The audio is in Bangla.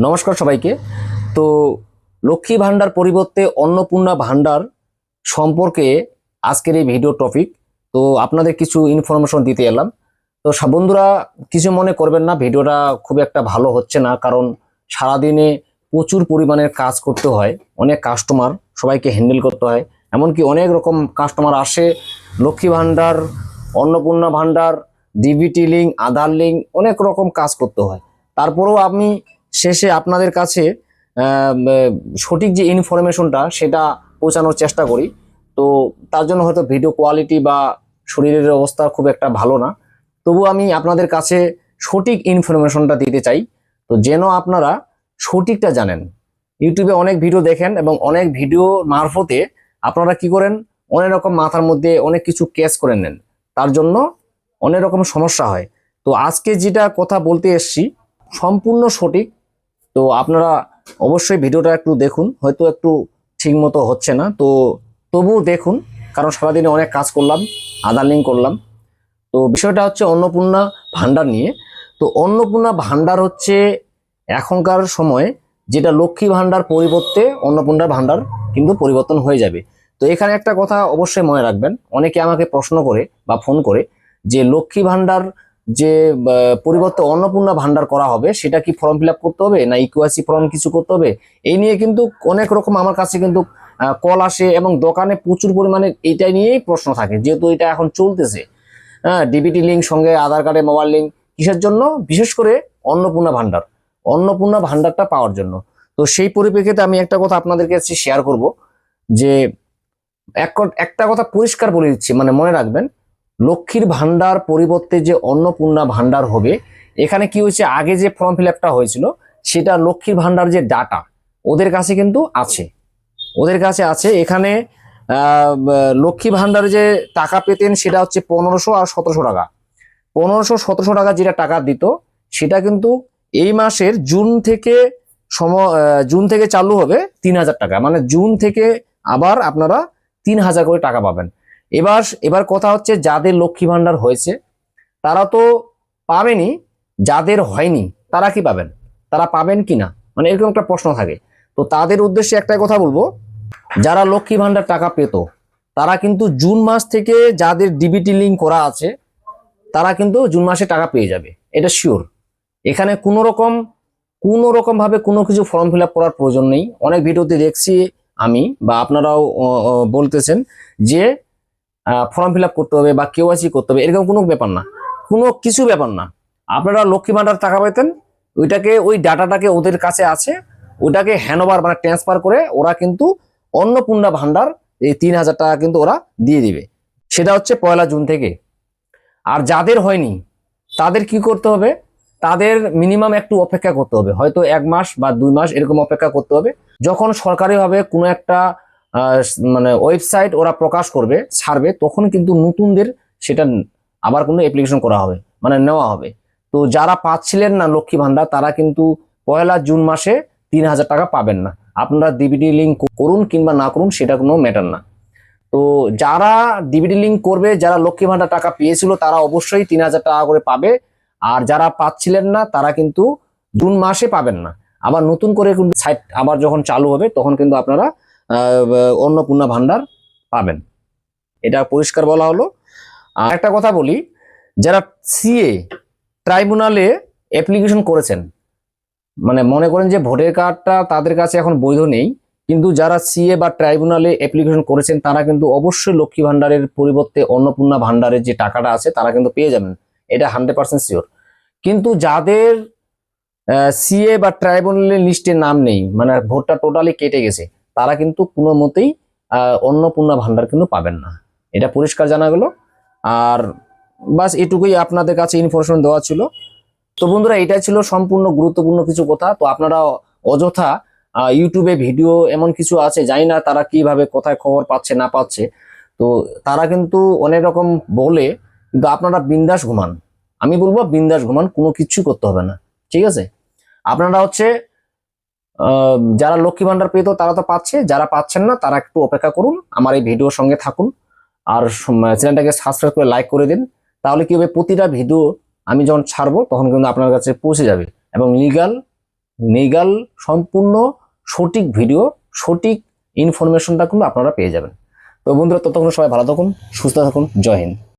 নমস্কার সবাইকে। তো লক্ষ্মী ভান্ডার পরিবর্তে অন্নপূর্ণা ভান্ডার সম্পর্কে আজকের এই ভিডিও টপিক। তো আপনাদের কিছু ইনফরমেশন দিতে এলাম। তো বন্ধুরা কিছু মনে করবেন না, ভিডিওটা খুব একটা ভালো হচ্ছে না, কারণ সারাদিনে প্রচুর পরিমাণের কাজ করতে হয়, অনেক কাস্টমার সবাইকে হ্যান্ডেল করতে হয়, এমনকি অনেক রকম কাস্টমার আসে। লক্ষ্মী ভান্ডার, অন্নপূর্ণা ভান্ডার, ডিবিটি লিঙ্ক, আধার লিঙ্ক, অনেক রকম কাজ করতে হয়। তারপরেও আমি শেষে আপনাদের কাছে সঠিক যে ইনফরমেশনটা সেটা পৌঁছানোর চেষ্টা করি। তো তার জন্য হয়তো ভিডিও কোয়ালিটি বা শরীরের অবস্থা খুব একটা ভালো না, তবু আমি আপনাদের কাছে সঠিক ইনফরমেশনটা দিতে চাই, তো যেন আপনারা সঠিকটা জানেন। ইউটিউবে অনেক ভিডিও দেখেন এবং অনেক ভিডিও মারফতে আপনারা কি করেন, অনেক রকম মাথার মধ্যে অনেক কিছু ক্যাচ করে নেন, তার জন্য অনেক রকম সমস্যা হয়। তো আজকে যেটা কথা বলতে এসছি সম্পূর্ণ সঠিক। তো আপনারা অবশ্যই ভিডিওটা একটু দেখুন, হয়তো একটু ঠিক মতো হচ্ছে না, তো তবুও দেখুন, কারণ সারাদিনে অনেক কাজ করলাম, আধার লিঙ্ক করলাম। তো বিষয়টা হচ্ছে অন্নপূর্ণা ভান্ডার নিয়ে। তো অন্নপূর্ণা ভান্ডার হচ্ছে এখনকার সময় যেটা লক্ষ্মী ভান্ডার পরিবর্তে অন্নপূর্ণা ভান্ডার কিন্তু পরিবর্তন হয়ে যাবে। তো এখানে একটা কথা অবশ্যই মনে রাখবেন, অনেকে আমাকে প্রশ্ন করে বা ফোন করে যে লক্ষ্মী ভান্ডার যে পরিবর্তে অন্নপূর্ণা ভান্ডার করা হবে সেটা কি ফর্ম ফিল আপ করতে হবে না ইকুয়াসি ফর্ম কিছু করতে হবে, এই নিয়ে কিন্তু অনেক রকম আমার কাছে কিন্তু কল আসে এবং দোকানে প্রচুর পরিমাণে এইটা নিয়েই প্রশ্ন থাকে, যেহেতু এটা এখন চলতেছে। হ্যাঁ, ডিবিটি লিঙ্ক সঙ্গে আধার কার্ডে মোবাইল লিঙ্ক কিসের জন্য, বিশেষ করে অন্নপূর্ণা ভান্ডার, অন্নপূর্ণা ভান্ডারটা পাওয়ার জন্য। তো সেই পরিপ্রেক্ষিতে আমি একটা কথা আপনাদের কাছে শেয়ার করব যে একটা কথা পরিষ্কার বলে দিচ্ছি, মানে মনে রাখবেন, লক্ষ্মীর ভান্ডার পরিবর্তে যে অন্নপূর্ণা ভান্ডার হবে, এখানে কি হয়েছে, আগে যে ফর্ম ফিল আপটা হয়েছিল সেটা লক্ষ্মীর ভান্ডার যে ডাটা ওদের কাছে কিন্তু আছে, ওদের কাছে আছে। এখানে লক্ষ্মী ভান্ডারে যে টাকা পেতেন সেটা হচ্ছে 1500 আর 1700 টাকা। 1500-1700 টাকা যেটা টাকা দিত সেটা কিন্তু এই মাসের জুন থেকে চালু হবে 3000 টাকা, মানে জুন থেকে আবার আপনারা 3000 করে টাকা পাবেন। এবার কথা হচ্ছে যাদের লক্ষ্মী ভান্ডার হয়েছে তারা তো পাবেনই, যাদের হয়নি তারা কি পাবেন, তারা পাবেন কি না, মানে এরকম একটা প্রশ্ন থাকে। তো তাদের উদ্দেশ্যে একটা কথা বলবো, যারা লক্ষ্মী ভান্ডার টাকা পেত তারা কিন্তু জুন মাস থেকে যাদের ডিবিটি লিঙ্ক করা আছে তারা কিন্তু জুন মাসে টাকা পেয়ে যাবে, এটা শিওর। এখানে কোনো রকম ভাবে কোনো কিছু ফর্ম ফিল আপ করার প্রয়োজন নেই। অনেক ভিডিওতে দেখছি আমি বা আপনারাও বলতেছেন যে ফর্ম ফিল আপ করতে হবে বা কেওয়াইসি করতে হবে, এরকম কোনো ব্যাপার না, কোনো কিছু ব্যাপার না। আপনারা লক্ষ্মী ভান্ডার টাকা পেতেন, ওই ডাটাটাকে ওদের কাছে আছে, ওটাকে হ্যান্ডওভার মানে ট্রান্সফার করে ওরা কিন্তু অন্নপূর্ণা ভান্ডার এই 3000 টাকা কিন্তু ওরা দিয়ে দিবে, সেটা হচ্ছে 1 জুন থেকে। আর যাদের হয়নি তাদের কি করতে হবে, তাদের মিনিমাম একটু অপেক্ষা করতে হবে, হয়তো 1 মাস বা 2 মাস এরকম অপেক্ষা করতে হবে। যখন সরকারিভাবে কোনো একটা মানে ওয়েবসাইট ওরা প্রকাশ করবে, ছাড়বে, তখন কিন্তু নতুনদের সেটা আবার কোনো অ্যাপ্লিকেশন করা হবে, মানে নেওয়া হবে। তো যারা পাচ্ছিলেন না লক্ষ্মী ভান্ডার তারা কিন্তু 1 জুন মাসে 3000 টাকা পাবেন না। আপনারা ডিবিটি লিঙ্ক করুন কিংবা না করুন সেটা কোনো ম্যাটার না। তো যারা ডিবিটি লিঙ্ক করবে, যারা লক্ষ্মী ভান্ডার টাকা পেয়েছিল তারা অবশ্যই 3000 টাকা করে পাবে। আর যারা পাচ্ছিলেন না তারা কিন্তু জুন মাসে পাবেন না। আবার নতুন করে কিন্তু সাইট আবার যখন চালু হবে তখন কিন্তু আপনারা অন্নপূর্ণা ভান্ডার পাবেন, এটা পরিষ্কার বলা হলো। আর একটা কথা বলি, যারা সিএ ট্রাইব্যুনালে অ্যাপ্লিকেশন করেছেন, মানে মনে করেন যে ভোটার কার্ডটা তাদের কাছে এখন বৈধ নেই, কিন্তু যারা সিএ বা ট্রাইব্যুনালে অ্যাপ্লিকেশন করেছেন তারা কিন্তু অবশ্যই লক্ষ্মী ভান্ডারের পরিবর্তে অন্নপূর্ণা ভান্ডারের যে টাকাটা আছে তারা কিন্তু পেয়ে যাবেন, এটা 100% শিওর। কিন্তু যাদের সিএ বা ট্রাইব্যুনালের লিস্টে নাম নেই, মানে ভোটটা টোটালি কেটে গেছে, তারা কিন্তু কোনো মতেই অন্নপূর্ণা ভান্ডার কিন্তু পাবেন না, এটা পরিষ্কার জানা গেল। আর বাস এটুকুই আপনাদের কাছে ইনফরমেশন দেওয়া ছিল। তো বন্ধুরা এটাই ছিল সম্পূর্ণ গুরুত্বপূর্ণ কিছু কথা। তো আপনারা অযথা ইউটিউবে ভিডিও এমন কিছু আছে, জানি না তারা কিভাবে কোথায় খবর পাচ্ছে না পাচ্ছে, তো তারা কিন্তু অনেক রকম বলে, কিন্তু আপনারা বিন্দাস ঘুমান, আমি বলবো বিন্দাস ঘুমান, কোনো কিছু করতে হবে না, ঠিক আছে। আপনারা হচ্ছে যারা লক্ষ্মী ভান্ডার পেতো তারা তো পাচ্ছে, যারা পাচ্ছেন না তারা একটু অপেক্ষা করুন, আমার এই ভিডিওর সঙ্গে থাকুন, আর চ্যানেলটাকে সাবস্ক্রাইব করে লাইক করে দিন। তাহলে কি হবে, প্রতিটা ভিডিও আমি যখন ছাড়বো তখন কিন্তু আপনার কাছে পৌঁছে যাবে এবং লিগাল লিগ্যাল সম্পূর্ণ সঠিক ভিডিও, সঠিক ইনফরমেশনটা কিন্তু আপনারা পেয়ে যাবেন। তো বন্ধুরা, ততক্ষণ সবাই ভালো থাকুন, সুস্থ থাকুন। জয় হিন্দ।